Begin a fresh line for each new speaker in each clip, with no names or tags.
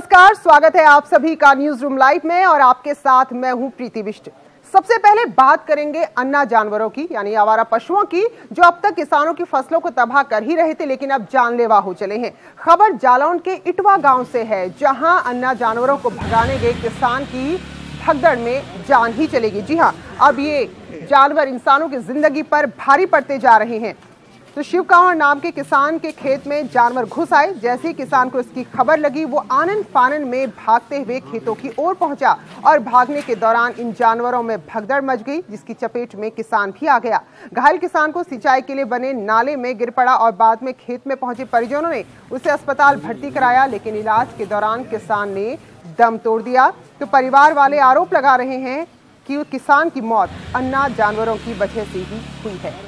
नमस्कार, स्वागत है आप सभी का न्यूज रूम लाइव में और आपके साथ मैं हूं प्रीति बिष्ट। सबसे पहले बात करेंगे अन्ना जानवरों की, यानी आवारा पशुओं की, जो अब तक किसानों की फसलों को तबाह कर ही रहे थे लेकिन अब जानलेवा हो चले हैं। खबर जालौन के इटवा गांव से है, जहां अन्ना जानवरों को भगाने गए किसान की भगदड़ में जान ही चलेगी। जी हां, अब ये जानवर इंसानों की जिंदगी पर भारी पड़ते जा रहे हैं। तो शिव कांवर नाम के किसान के खेत में जानवर घुस आए। जैसे ही किसान को इसकी खबर लगी, वो आनन फानन में भागते हुए खेतों की ओर पहुंचा और भागने के दौरान इन जानवरों में भगदड़ मच गई, जिसकी चपेट में किसान भी आ गया। घायल किसान को सिंचाई के लिए बने नाले में गिर पड़ा और बाद में खेत में पहुंचे परिजनों ने उसे अस्पताल भर्ती कराया, लेकिन इलाज के दौरान किसान ने दम तोड़ दिया। तो परिवार वाले आरोप लगा रहे हैं कि किसान की मौत अन्ना जानवरों की वजह से ही हुई है।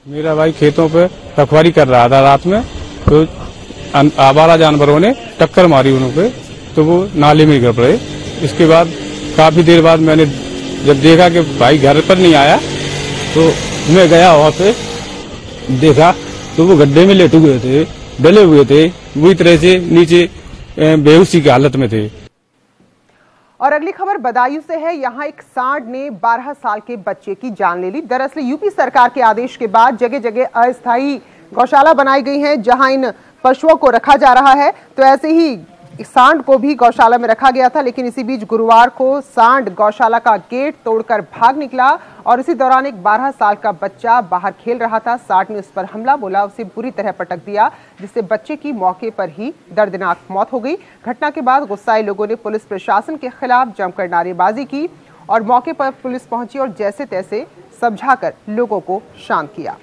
मेरा भाई खेतों पे रखवाली कर रहा था रात में, तो आवारा जानवरों ने टक्कर मारी उन पे, तो वो नाले में गिर पड़े। इसके बाद काफी देर बाद मैंने जब देखा कि भाई घर पर नहीं आया, तो मैं गया वहाँ पे देखा तो वो गड्ढे में लेट हुए थे, डले हुए थे, बुरी तरह से नीचे बेहोशी की हालत में थे।
और अगली खबर बदायूं से है। यहाँ एक सांड ने 12 साल के बच्चे की जान ले ली। दरअसल यूपी सरकार के आदेश के बाद जगह जगह अस्थायी गौशाला बनाई गई हैं, जहां इन पशुओं को रखा जा रहा है। तो ऐसे ही सांड को भी गौशाला में रखा गया था, लेकिन इसी बीच गुरुवार को सांड गौशाला का गेट तोड़कर भाग निकला और इसी दौरान एक 12 साल का बच्चा बाहर खेल रहा था। सांड ने उस पर हमला बोला, उसे बुरी तरह पटक दिया, जिससे बच्चे की मौके पर ही दर्दनाक मौत हो गई। घटना के बाद गुस्साए लोगों ने पुलिस प्रशासन के खिलाफ जमकर नारेबाजी की और मौके पर पुलिस पहुंची और जैसे तैसे समझाकर लोगों को शांत किया।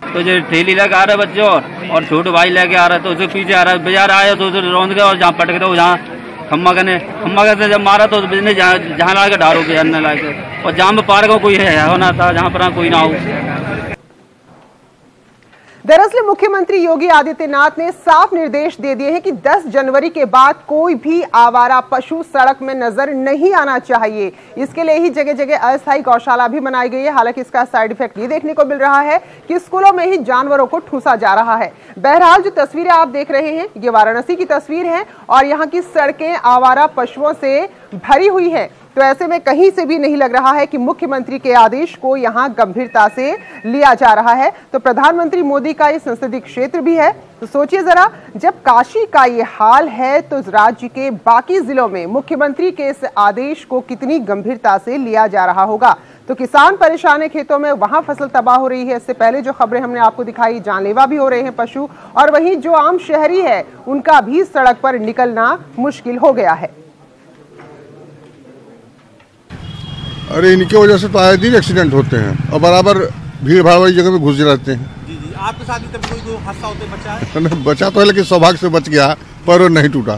तो जो थैली लेके आ रहा है बच्चे और छोटे भाई लेके आ रहा है, तो उसे पीछे आ रहा है, बाजार आया तो उसे रौंद गया और जहाँ पटक दो, जहाँ खम्मा से जब मारा तो बिजनेस जहाँ ला के डारो के अन्य ला के, और जहाँ पे पार्क कोई है होना था, जहाँ पर कोई ना हो।
दरअसल मुख्यमंत्री योगी आदित्यनाथ ने साफ निर्देश दे दिए हैं कि 10 जनवरी के बाद कोई भी आवारा पशु सड़क में नजर नहीं आना चाहिए। इसके लिए ही जगह जगह अस्थायी गौशाला भी बनाई गई है। हालांकि इसका साइड इफेक्ट ये देखने को मिल रहा है कि स्कूलों में ही जानवरों को ठूसा जा रहा है। बहरहाल जो तस्वीरें आप देख रहे हैं, ये वाराणसी की तस्वीर है और यहाँ की सड़कें आवारा पशुओं से भरी हुई है। तो ऐसे में कहीं से भी नहीं लग रहा है कि मुख्यमंत्री के आदेश को यहां गंभीरता से लिया जा रहा है। तो प्रधानमंत्री मोदी का ये संसदीय क्षेत्र भी है। तो सोचिए जरा, जब काशी का ये हाल है तो राज्य के बाकी जिलों में मुख्यमंत्री के इस आदेश को कितनी गंभीरता से लिया जा रहा होगा। तो किसान परेशान है खेतों में, वहां फसल तबाह हो रही है। इससे पहले जो खबरें हमने आपको दिखाई, जानलेवा भी हो रहे हैं पशु, और वहीं जो आम शहरी है उनका भी सड़क पर निकलना मुश्किल हो गया है।
अरे इनकी वजह से तो आए दिन एक्सीडेंट होते हैं और बराबर भीड़ भाड़ वाली जगह में घुस जाते हैं।
जी, आपके साथ भी कोई तो हादसा होते बचा है?
बचा तो है, लेकिन सौभाग्य से बच गया, पर नहीं टूटा।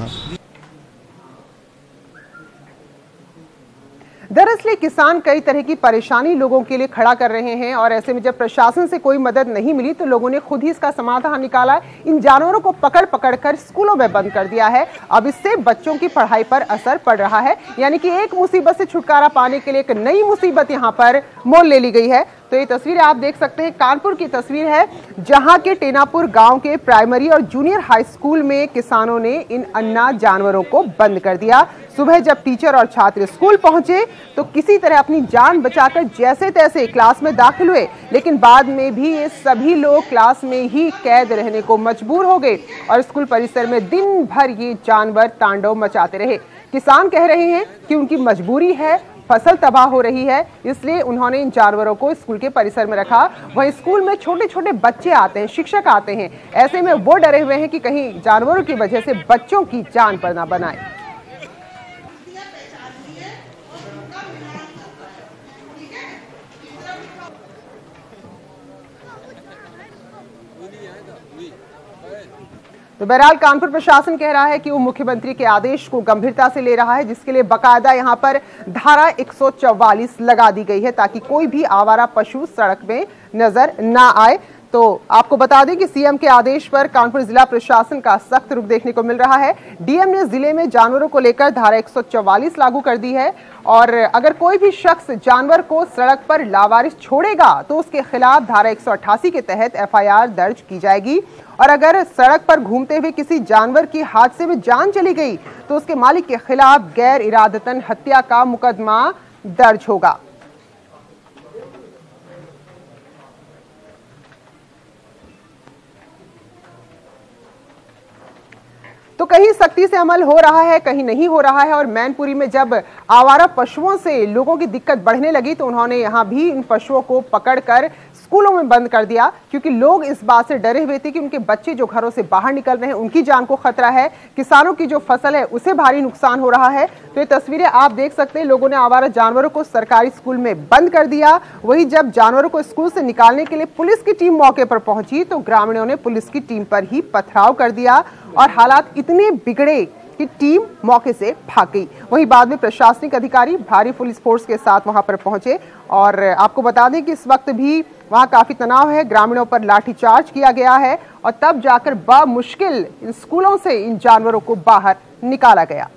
दरअसल किसान कई तरह की परेशानी लोगों के लिए खड़ा कर रहे हैं और ऐसे में जब प्रशासन से कोई मदद नहीं मिली तो लोगों ने खुद ही इसका समाधान निकाला। इन जानवरों को पकड़ कर स्कूलों में बंद कर दिया है। अब इससे बच्चों की पढ़ाई पर असर पड़ रहा है, यानी कि एक मुसीबत से छुटकारा पाने के लिए एक नई मुसीबत यहां पर मोल ले ली गई है। तो ये तस्वीरें आप देख सकते हैं, कानपुर की तस्वीर है, जहां के टेनापुर गांव के प्राइमरी और जूनियर हाई स्कूल में किसानों ने इन अन्ना जानवरों को बंद कर दिया। सुबह जब टीचर और छात्र स्कूल पहुंचे तो किसी तरह अपनी जान बचाकर जैसे तैसे क्लास में दाखिल हुए, लेकिन बाद में भी ये सभी लोग क्लास में ही कैद रहने को मजबूर हो गए और स्कूल परिसर में दिन भर ये जानवर तांडव मचाते रहे। किसान कह रहे हैं कि उनकी मजबूरी है, फसल तबाह हो रही है, इसलिए उन्होंने इन जानवरों को स्कूल के परिसर में रखा। वहीं स्कूल में छोटे छोटे बच्चे आते हैं, शिक्षक आते हैं, ऐसे में वो डरे हुए हैं कि कहीं जानवरों की वजह से बच्चों की जान पर ना बनाए। तो बहरहाल कानपुर प्रशासन कह रहा है कि वो मुख्यमंत्री के आदेश को गंभीरता से ले रहा है, जिसके लिए बकायदा यहां पर धारा 144 लगा दी गई है ताकि कोई भी आवारा पशु सड़क में नजर ना आए। तो आपको बता दें कि सीएम के आदेश पर कानपुर जिला प्रशासन का सख्त रुख देखने को मिल रहा है। डीएम ने जिले में जानवरों को लेकर धारा 144 लागू कर दी है और अगर कोई भी शख्स जानवर को सड़क पर लावारिस छोड़ेगा तो उसके खिलाफ धारा 188 के तहत एफआईआर दर्ज की जाएगी और अगर सड़क पर घूमते हुए किसी जानवर की हादसे में जान चली गई तो उसके मालिक के खिलाफ गैर इरादतन हत्या का मुकदमा दर्ज होगा। तो कहीं सख्ती से अमल हो रहा है, कहीं नहीं हो रहा है और मैनपुरी में जब आवारा पशुओं से लोगों की दिक्कत बढ़ने लगी तो उन्होंने यहां भी इन पशुओं को पकड़कर स्कूलों में बंद कर दिया क्योंकि लोग इस बात से डरे हुए थे कि उनके बच्चे जो घरों से बाहर निकल रहे हैं उनकी जान को खतरा है, किसानों की जो फसल है उसे भारी नुकसान हो रहा है। तो ये तस्वीरें आप देख सकते हैं, लोगों ने आवारा जानवरों को सरकारी स्कूल में बंद कर दिया। वहीं जब जानवरों को स्कूल से निकालने के लिए पुलिस की टीम मौके पर पहुंची तो ग्रामीणों ने पुलिस की टीम पर ही पथराव कर दिया और हालात इतने बिगड़े कि टीम मौके से भाग गई। वहीं बाद में प्रशासनिक अधिकारी भारी पुलिस फोर्स के साथ वहां पर पहुंचे और आपको बता दें कि इस वक्त भी वहां काफी तनाव है, ग्रामीणों पर लाठीचार्ज किया गया है और तब जाकर बामुश्किल इन स्कूलों से इन जानवरों को बाहर निकाला गया।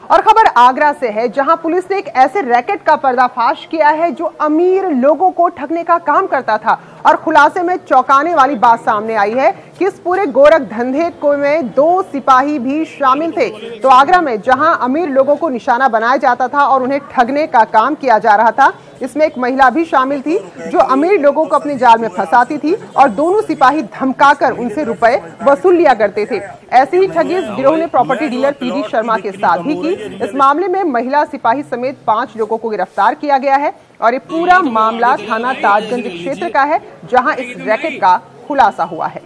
और खबर आगरा से है जहां पुलिस ने एक ऐसे रैकेट का पर्दाफाश किया है जो अमीर लोगों को ठगने का काम करता था और खुलासे में चौंकाने वाली बात सामने आई है कि इस पूरे गोरख धंधे को में 2 सिपाही भी शामिल थे। तो आगरा में जहां अमीर लोगों को निशाना बनाया जाता था और उन्हें ठगने का काम किया जा रहा था, इसमें एक महिला भी शामिल थी जो अमीर लोगों को अपने जाल में फंसाती थी और दोनों सिपाही धमकाकर उनसे रुपए वसूल लिया करते थे। ऐसी ही ठगी इस गिरोह ने प्रॉपर्टी डीलर पीडी शर्मा के साथ भी की। इस मामले में महिला सिपाही समेत 5 लोगों को गिरफ्तार किया गया है और ये पूरा मामला थाना ताजगंज क्षेत्र का है जहां इस रैकेट का खुलासा हुआ है।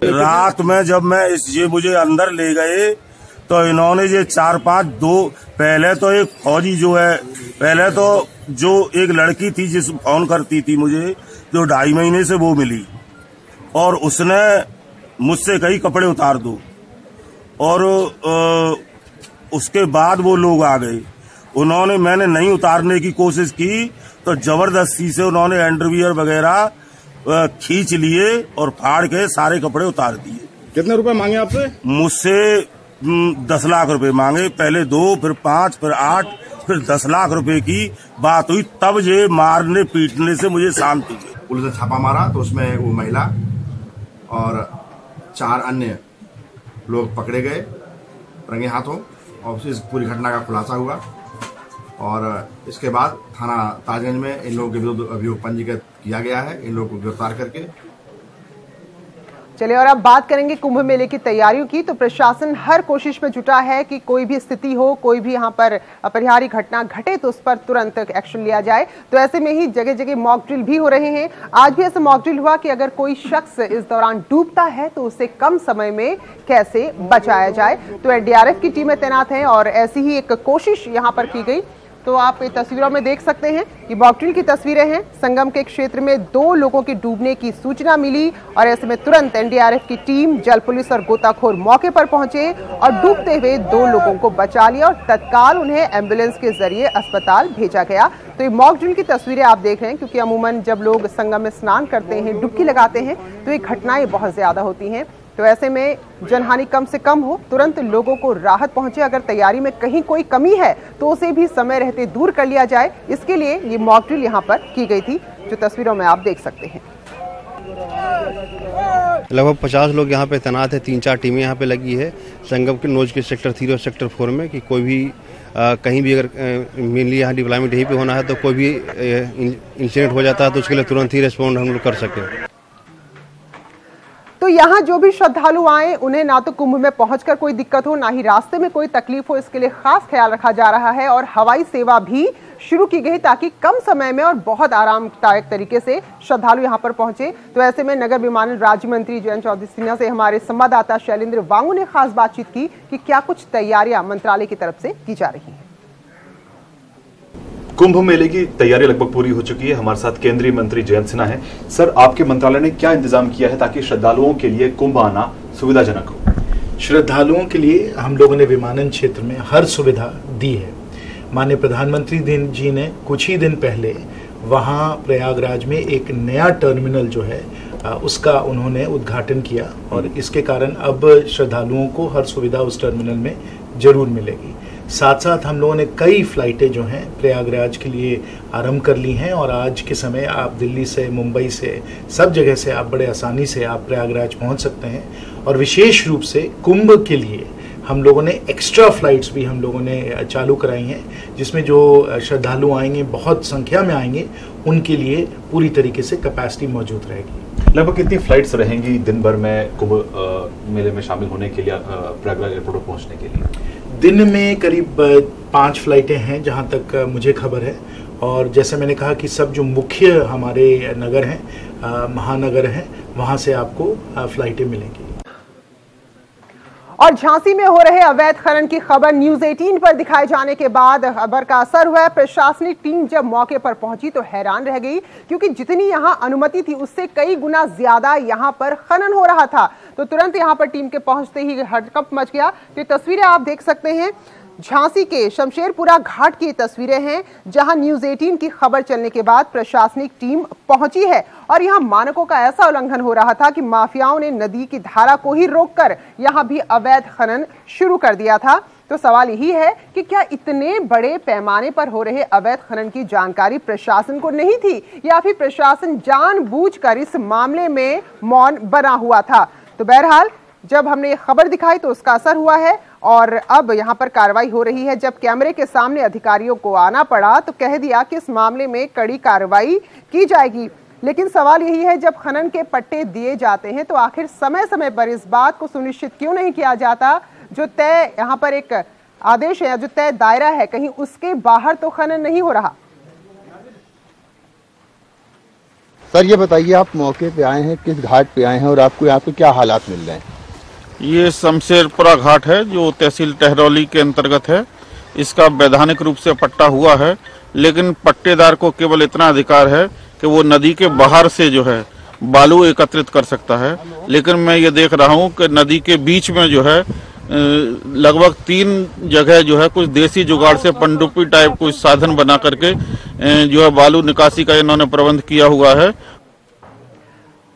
रात में जब ये मुझे अंदर ले गए तो इन्होंने ये 4-5 2 पहले तो एक फौजी जो है, पहले तो जो एक लड़की थी जिस फोन करती थी मुझे, जो 2.5 महीने से वो मिली और उसने मुझसे कई कपड़े उतार दो और उसके बाद वो लोग आ गए। मैंने नहीं उतारने की कोशिश की तो जबरदस्ती से उन्होंने अंडरवियर वगैरह खींच लिए और फाड़ के सारे कपड़े उतार दिए।
कितने रुपए मांगे आपसे?
मुझसे 10 लाख रुपए मांगे, पहले 2 फिर 5 फिर 8 फिर 10 लाख रुपए की बात हुई। तब ये मारने पीटने से मुझे शांति थी।
पुलिस ने छापा मारा तो उसमें वो महिला और 4 अन्य लोग पकड़े गए रंगे हाथों और इस पूरी घटना का खुलासा हुआ और इसके बाद थाना ताजगंज में इन लोगों के विरुद्ध अभियोग पंजीकृत किया गया है, इन लोगों को गिरफ्तार करके।
चलिए और अब बात करेंगे कुंभ मेले की तैयारियों की। तो प्रशासन हर कोशिश में जुटा है कि कोई भी स्थिति हो, कोई भी यहाँ पर अपरिहार्य घटना घटे तो उस पर तुरंत एक्शन लिया जाए। तो ऐसे में ही जगह जगह मॉक ड्रिल भी हो रहे हैं। आज भी ऐसा मॉक ड्रिल हुआ कि अगर कोई शख्स इस दौरान डूबता है तो उसे कम समय में कैसे बचाया जाए। तो एनडीआरएफ की टीमें तैनात हैं और ऐसी ही एक कोशिश यहाँ पर की गई। तो आप ये तस्वीरों में देख सकते हैं, ये मॉक ड्रिल की तस्वीरें हैं। संगम के क्षेत्र में 2 लोगों के डूबने की सूचना मिली और ऐसे में तुरंत एनडीआरएफ की टीम, जल पुलिस और गोताखोर मौके पर पहुंचे और डूबते हुए 2 लोगों को बचा लिया और तत्काल उन्हें एम्बुलेंस के जरिए अस्पताल भेजा गया। तो ये मॉक ड्रिल की तस्वीरें आप देख रहे हैं क्योंकि अमूमन जब लोग संगम में स्नान करते हैं, डुबकी लगाते हैं तो ये घटनाएं बहुत ज्यादा होती हैं। तो ऐसे में जनहानि कम से कम हो, तुरंत लोगों को राहत पहुंचे। अगर तैयारी में कहीं कोई कमी है तो उसे भी समय रहते दूर कर लिया जाए। इसके लिए ये मॉक ड्रिल यहाँ पर की गई थी जो तस्वीरों में आप देख सकते हैं।
लगभग 50 लोग यहाँ पे तैनात है, 3-4 टीमें यहाँ पे लगी है संगम के नोज के सेक्टर 3 और सेक्टर 4 में कि कोई भी कहीं भी अगर मेनली यहाँ डिप्लॉयमेंट यहीं पे होना है तो कोई भी इंसिडेंट हो जाता है तो उसके लिए तुरंत ही रिस्पॉन्ड हम लोग कर सकें।
तो यहाँ जो भी श्रद्धालु आए उन्हें ना तो कुंभ में पहुंचकर कोई दिक्कत हो, ना ही रास्ते में कोई तकलीफ हो, इसके लिए खास ख्याल रखा जा रहा है और हवाई सेवा भी शुरू की गई ताकि कम समय में और बहुत आरामदायक तरीके से श्रद्धालु यहां पर पहुंचे। तो ऐसे में नगर विमानन राज्य मंत्री जयंत चौधरी सिन्हा से हमारे संवाददाता शैलेंद्र वांगू ने खास बातचीत की कि क्या कुछ तैयारियां मंत्रालय की तरफ से की जा रही हैं।
कुंभ मेले की तैयारी लगभग पूरी हो चुकी है। हमारे साथ केंद्रीय मंत्री जयंत सिन्हा है। सर, आपके मंत्रालय ने क्या इंतजाम किया है ताकि श्रद्धालुओं के लिए कुंभ आना सुविधाजनक हो?
श्रद्धालुओं के लिए हम लोगों ने विमानन क्षेत्र में हर सुविधा दी है। माननीय प्रधानमंत्री जी ने कुछ ही दिन पहले वहाँ प्रयागराज में एक नया टर्मिनल जो है उसका उन्होंने उद्घाटन किया और इसके कारण अब श्रद्धालुओं को हर सुविधा उस टर्मिनल में जरूर मिलेगी। साथ साथ हम लोगों ने कई फ्लाइटें जो हैं प्रयागराज के लिए आरंभ कर ली हैं और आज के समय आप दिल्ली से, मुंबई से, सब जगह से आप बड़े आसानी से आप प्रयागराज पहुंच सकते हैं। और विशेष रूप से कुंभ के लिए हम लोगों ने एक्स्ट्रा फ्लाइट्स भी हम लोगों ने चालू कराई हैं, जिसमें जो श्रद्धालु आएंगे, बहुत संख्या में आएंगे, उनके लिए पूरी तरीके से कैपेसिटी मौजूद रहेगी।
लगभग कितनी फ्लाइट्स रहेंगी दिन भर में कुंभ मेले में शामिल होने के लिए, प्रयागराज एयरपोर्ट पहुंचने के लिए?
दिन में करीब 5 फ्लाइटें हैं जहां तक मुझे खबर है। और जैसे मैंने कहा कि सब जो मुख्य हमारे नगर हैं, महानगर हैं, वहां से आपको फ्लाइटें मिलेंगी।
और झांसी में हो रहे अवैध खनन की खबर न्यूज 18 पर दिखाए जाने के बाद खबर का असर हुआ। प्रशासनिक टीम जब मौके पर पहुंची तो हैरान रह गई, क्योंकि जितनी यहां अनुमति थी उससे कई गुना ज्यादा यहां पर खनन हो रहा था। तो तुरंत यहां पर टीम के पहुंचते ही हड़कंप मच गया। तो तस्वीरें आप देख सकते हैं, झांसी के शमशेरपुरा घाट की तस्वीरें हैं, जहां न्यूज 18 की खबर चलने के बाद प्रशासनिक टीम पहुंची है और यहां मानकों का ऐसा उल्लंघन हो रहा था कि माफियाओं ने नदी की धारा को ही रोककर यहां भी अवैध खनन शुरू कर दिया था। तो सवाल यही है कि क्या इतने बड़े पैमाने पर हो रहे अवैध खनन की जानकारी प्रशासन को नहीं थी, या फिर प्रशासन जानबूझकर इस मामले में मौन बना हुआ था? तो बहरहाल जब हमने ये खबर दिखाई तो उसका असर हुआ है और अब यहां पर कार्रवाई हो रही है। जब कैमरे के सामने अधिकारियों को आना पड़ा तो कह दिया कि इस मामले में कड़ी कार्रवाई की जाएगी। लेकिन सवाल यही है, जब खनन के पट्टे दिए जाते हैं तो आखिर समय समय पर इस बात को सुनिश्चित क्यों नहीं किया जाता, जो तय यहाँ पर एक आदेश है, जो तय दायरा है, कहीं उसके बाहर तो खनन नहीं हो रहा।
सर ये बताइए, आप मौके पे आए हैं, किस घाट पे आए हैं और आपको यहाँ पे क्या हालात मिल रहे हैं?
ये शमशेरपुरा घाट है जो तहसील टहरौली के अंतर्गत है। इसका वैधानिक रूप से पट्टा हुआ है, लेकिन पट्टेदार को केवल इतना अधिकार है कि वो नदी के बाहर से जो है बालू एकत्रित कर सकता है। लेकिन मैं ये देख रहा हूँ कि नदी के बीच में जो है लगभग 3 जगह जो है कुछ देसी जुगाड़ से पनडुब्बी टाइप कुछ साधन बना करके जो है बालू निकासी का इन्होंने प्रबंध किया हुआ है।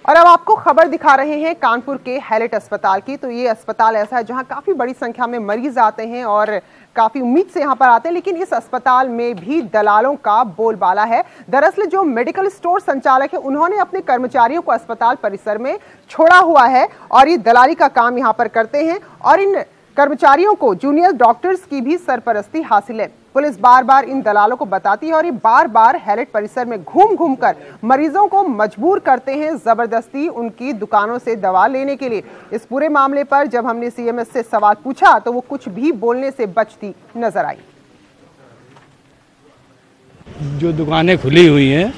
और अब आपको खबर दिखा रहे हैं कानपुर के हैलेट अस्पताल की। तो ये अस्पताल ऐसा है जहां काफी बड़ी संख्या में मरीज आते हैं और काफी उम्मीद से यहां पर आते हैं, लेकिन इस अस्पताल में भी दलालों का बोलबाला है। दरअसल जो मेडिकल स्टोर संचालक है उन्होंने अपने कर्मचारियों को अस्पताल परिसर में छोड़ा हुआ है और ये दलाली का काम यहां पर करते हैं और इन कर्मचारियों को जूनियर डॉक्टर्स की भी सरपरस्ती हासिल है। पुलिस बार बार इन दलालों को बताती है और ये बार बार हैलेट परिसर में घूम घूम कर मरीजों को मजबूर करते हैं जबरदस्ती उनकी दुकानों से दवा लेने के लिए। इस पूरे मामले पर जब हमने सीएमएस से सवाल पूछा तो वो कुछ भी बोलने से बचती नजर आई।
जो दुकानें खुली हुई हैं,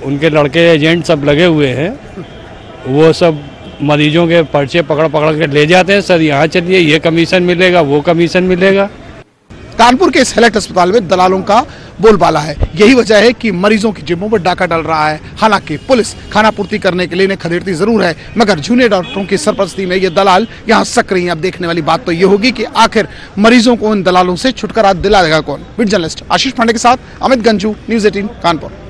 उनके लड़के एजेंट सब लगे हुए हैं, वो सब मरीजों के पर्चे पकड़ पकड़ के ले जाते हैं। सर यहाँ चलिए, ये कमीशन मिलेगा, वो कमीशन मिलेगा।
कानपुर के इस हैलेट अस्पताल में दलालों का बोलबाला है। यही वजह है कि मरीजों की जेबों पर डाका डल रहा है। हालांकि पुलिस खाना पूर्ति करने के लिए इन्हें खदेड़ती जरूर है, मगर जूनियर डॉक्टरों की सरपरस्ती में ये दलाल यहाँ सक्रिय हैं। अब देखने वाली बात तो ये होगी कि आखिर मरीजों को इन दलालों से छुटकारा दिलाएगा कौन। वीडियो जर्नलिस्ट आशीष पांडे के साथ अमित गंजू, न्यूज 18 कानपुर।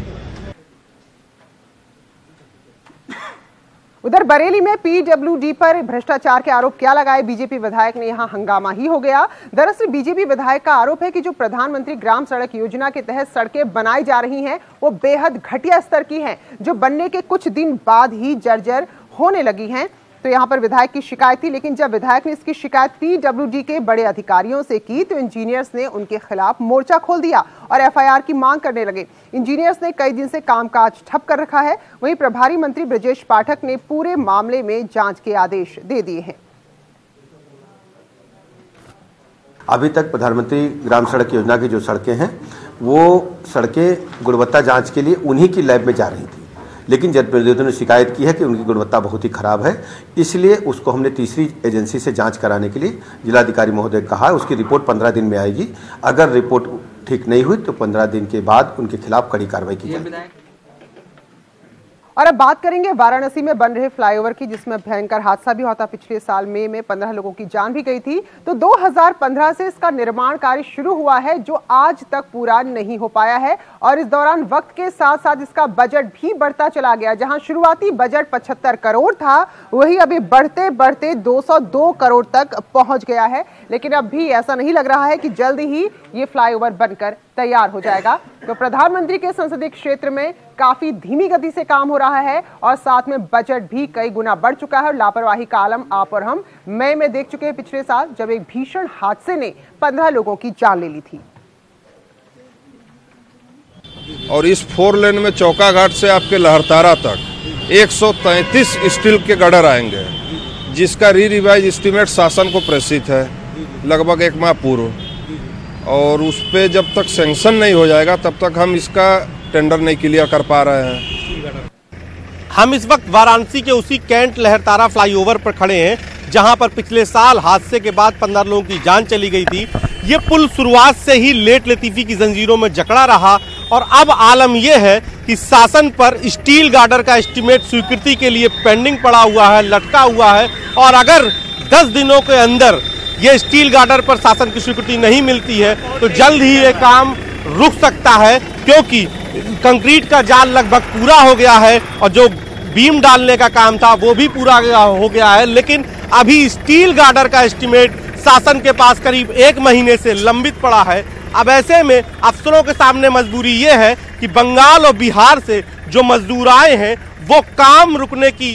उधर बरेली में पीडब्ल्यूडी पर भ्रष्टाचार के आरोप क्या लगाए बीजेपी विधायक ने, यहां हंगामा ही हो गया। दरअसल बीजेपी विधायक का आरोप है कि जो प्रधानमंत्री ग्राम सड़क योजना के तहत सड़कें बनाई जा रही हैं वो बेहद घटिया स्तर की हैं, जो बनने के कुछ दिन बाद ही जर्जर होने लगी हैं। तो यहां पर विधायक की शिकायत थी, लेकिन जब विधायक ने इसकी शिकायत पीडब्ल्यूडी के बड़े अधिकारियों से की तो इंजीनियर्स ने उनके खिलाफ मोर्चा खोल दिया और एफआईआर की मांग करने लगे। इंजीनियर्स ने कई दिन से कामकाज ठप कर रखा है। वहीं प्रभारी मंत्री ब्रजेश पाठक ने पूरे मामले में जांच के आदेश दे दिए हैं।
अभी तक प्रधानमंत्री ग्राम सड़क योजना की जो सड़कें हैं वो सड़कें गुणवत्ता जांच के लिए उन्हीं की लैब में जा रही थी, लेकिन जनप्रतिनिधियों ने शिकायत की है कि उनकी गुणवत्ता बहुत ही खराब है, इसलिए उसको हमने तीसरी एजेंसी से जांच कराने के लिए जिलाधिकारी महोदय को कहा है। उसकी रिपोर्ट 15 दिन में आएगी। अगर रिपोर्ट ठीक नहीं हुई तो 15 दिन के बाद उनके खिलाफ कड़ी कार्रवाई की जाएगी।
और अब बात करेंगे वाराणसी में बन रहे फ्लाईओवर की, जिसमें भयंकर हादसा भी हुआ था। पिछले साल मई में 15 लोगों की जान भी गई थी। तो 2015 से इसका निर्माण कार्य शुरू हुआ है, जो आज तक पूरा नहीं हो पाया है। और इस दौरान वक्त के साथ साथ इसका बजट भी बढ़ता चला गया। जहां शुरुआती बजट 75 करोड़ था, वही अभी बढ़ते बढ़ते 202 करोड़ तक पहुंच गया है। लेकिन अब भी ऐसा नहीं लग रहा है कि जल्द ही ये फ्लाईओवर बनकर तैयार हो जाएगा। तो प्रधानमंत्री के संसदीय क्षेत्र में काफी धीमी गति से काम हो रहा है और साथ में बजट भी कई गुना बढ़ चुका है। और लापरवाही का आलम आप और हम मई में देख चुके हैं, पिछले साल, जब एक भीषण हादसे ने 15 लोगों की जान ले ली थी।
और इस 4 लेन में चौका घाट से आपके लहरतारा तक 133 स्टील के गडर आएंगे, जिसका रिवाइज एस्टीमेट शासन को प्रेषित है लगभग 1 माह पूर्व। और उस पे जब तक सैंक्शन नहीं हो जाएगा तब तक हम इसका टेंडर नहीं क्लियर कर पा रहे हैं।
हम इस वक्त वाराणसी के उसी कैंट लहरतारा फ्लाईओवर पर खड़े हैं, जहां पर पिछले साल हादसे के बाद 15 लोगों की जान चली गई थी। ये पुल शुरुआत से ही लेट लतीफी की जंजीरों में जकड़ा रहा और अब आलम यह है कि शासन पर स्टील गार्डर का एस्टीमेट स्वीकृति के लिए पेंडिंग पड़ा हुआ है, लटका हुआ है। और अगर 10 दिनों के अंदर ये स्टील गार्डर पर शासन की स्वीकृति नहीं मिलती है तो जल्द ही ये काम रुक सकता है, क्योंकि कंक्रीट का जाल लगभग पूरा हो गया है और जो बीम डालने का काम था वो भी पूरा हो गया है। लेकिन अभी स्टील गार्डर का एस्टीमेट शासन के पास करीब 1 महीने से लंबित पड़ा है। अब ऐसे में अफसरों के सामने मजबूरी ये है कि बंगाल और बिहार से जो मजदूर आए हैं वो काम रुकने की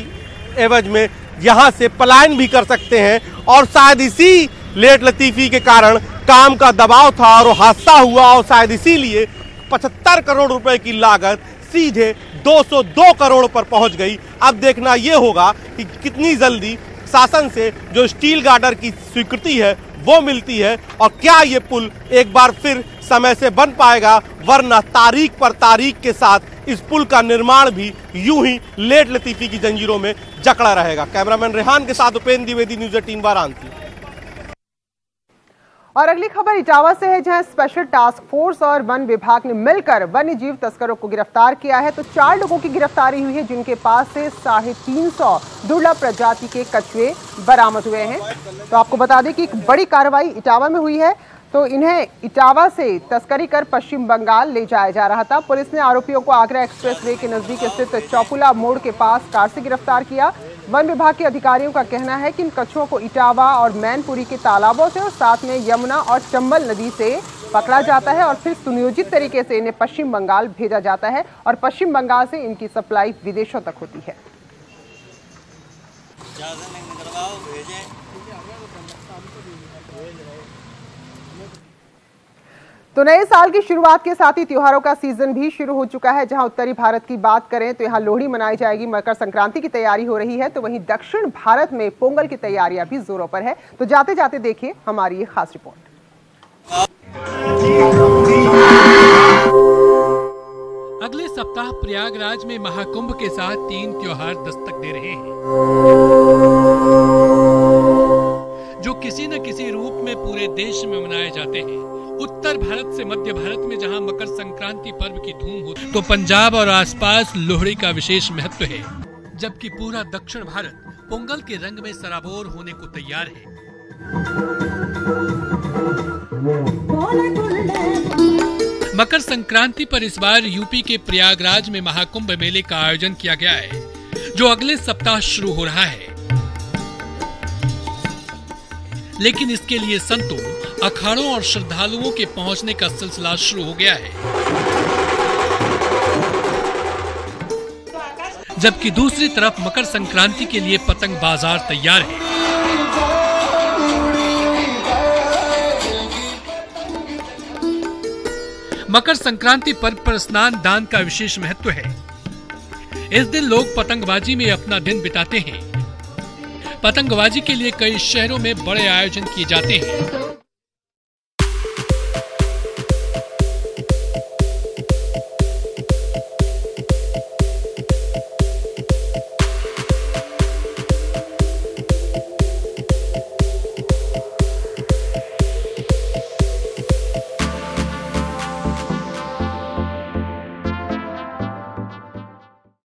एवज में यहाँ से पलायन भी कर सकते हैं। और शायद इसी लेट लतीफी के कारण काम का दबाव था और हादसा हुआ, और शायद इसीलिए 75 करोड़ रुपए की लागत सीधे 202 करोड़ पर पहुंच गई। अब देखना यह होगा कि कितनी जल्दी शासन से जो स्टील गार्डर की स्वीकृति है वो मिलती है और क्या ये पुल एक बार फिर समय से बन पाएगा, वरना तारीख पर तारीख के साथ इस पुल का निर्माण भी यूं ही लेट लतीफी की जंजीरों में जकड़ा रहेगा। कैमरामैन रेहान के साथ उपेंद्र द्विवेदी, न्यूज़ 18 वाराणसी।
और अगली खबर इटावा से है, जहां स्पेशल टास्क फोर्स और वन विभाग ने मिलकर वन्य जीव तस्करों को गिरफ्तार किया है। तो 4 लोगों की गिरफ्तारी हुई है, जिनके पास से 350 दुर्लभ प्रजाति के कछुए बरामद हुए हैं। तो आपको बता दें कि एक बड़ी कार्रवाई इटावा में हुई है। तो इन्हें इटावा से तस्करी कर पश्चिम बंगाल ले जाया जा रहा था। पुलिस ने आरोपियों को आगरा एक्सप्रेसवे के नजदीक स्थित चौपुला मोड़ के पास कार से गिरफ्तार किया। वन विभाग के अधिकारियों का कहना है कि इन कछुओं को इटावा और मैनपुरी के तालाबों से और साथ में यमुना और चंबल नदी से पकड़ा जाता है और फिर सुनियोजित तरीके से इन्हें पश्चिम बंगाल भेजा जाता है और पश्चिम बंगाल से इनकी सप्लाई विदेशों तक होती है। तो नए साल की शुरुआत के साथ ही त्योहारों का सीजन भी शुरू हो चुका है। जहां उत्तरी भारत की बात करें तो यहां लोहड़ी मनाई जाएगी, मकर संक्रांति की तैयारी हो रही है। तो वहीं दक्षिण भारत में पोंगल की तैयारियां भी जोरों पर है। तो जाते जाते देखिए हमारी ये खास रिपोर्ट।
अगले सप्ताह प्रयागराज में महाकुंभ के साथ 3 त्योहार दस्तक दे रहे हैं, जो किसी न किसी रूप में पूरे देश में मनाए जाते हैं। उत्तर भारत से मध्य भारत में जहां मकर संक्रांति पर्व की धूम होती, तो पंजाब और आसपास लोहड़ी का विशेष महत्व है, जबकि पूरा दक्षिण भारत पोंगल के रंग में सराबोर होने को तैयार है। मकर संक्रांति पर इस बार यूपी के प्रयागराज में महाकुंभ मेले का आयोजन किया गया है, जो अगले सप्ताह शुरू हो रहा है। लेकिन इसके लिए संतों, अखाड़ों और श्रद्धालुओं के पहुंचने का सिलसिला शुरू हो गया है। जबकि दूसरी तरफ मकर संक्रांति के लिए पतंग बाजार तैयार है। मकर संक्रांति पर्व पर स्नान दान का विशेष महत्व है। इस दिन लोग पतंगबाजी में अपना दिन बिताते हैं। पतंगबाजी के लिए कई शहरों में बड़े आयोजन किए जाते हैं।